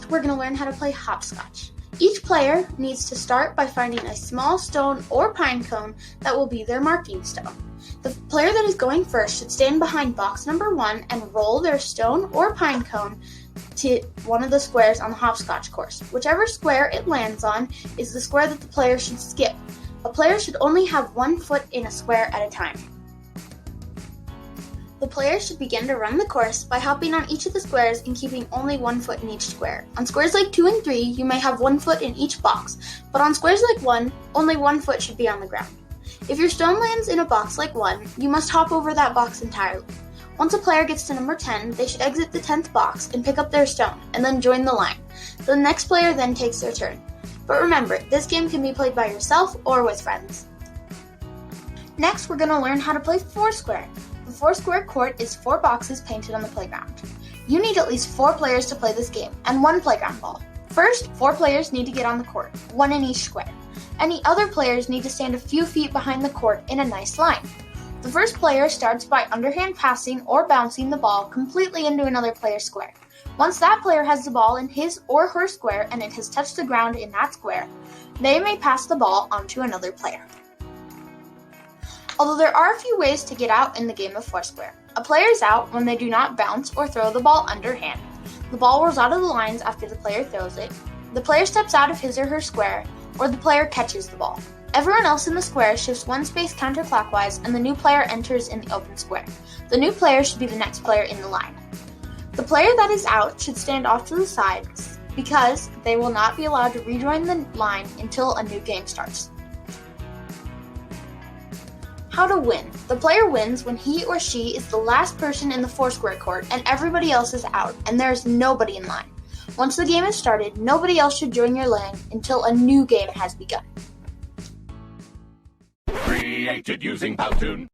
Next, we're going to learn how to play hopscotch. Each player needs to start by finding a small stone or pine cone that will be their marking stone. The player that is going first should stand behind box number 1 and roll their stone or pine cone to one of the squares on the hopscotch course. Whichever square it lands on is the square that the player should skip. A player should only have 1 foot in a square at a time. The player should begin to run the course by hopping on each of the squares and keeping only 1 foot in each square. On squares like 2 and 3, you may have 1 foot in each box, but on squares like 1, only 1 foot should be on the ground. If your stone lands in a box like 1, you must hop over that box entirely. Once a player gets to number 10, they should exit the 10th box and pick up their stone, and then join the line. The next player then takes their turn. But remember, this game can be played by yourself or with friends. Next, we're going to learn how to play Foursquare. The Foursquare court is 4 boxes painted on the playground. You need at least 4 players to play this game, and 1 playground ball. First, 4 players need to get on the court, 1 in each square. Any other players need to stand a few feet behind the court in a nice line. The first player starts by underhand passing or bouncing the ball completely into another player's square. Once that player has the ball in his or her square and it has touched the ground in that square, they may pass the ball on to another player. Although there are a few ways to get out in the game of Foursquare. A player is out when they do not bounce or throw the ball underhand. The ball rolls out of the lines after the player throws it, the player steps out of his or her square, or the player catches the ball. Everyone else in the square shifts 1 space counterclockwise and the new player enters in the open square. The new player should be the next player in the line. The player that is out should stand off to the sides because they will not be allowed to rejoin the line until a new game starts. How to win. The player wins when he or she is the last person in the Foursquare court and everybody else is out and there is nobody in line. Once the game is started, nobody else should join your line until a new game has begun. Created using Powtoon.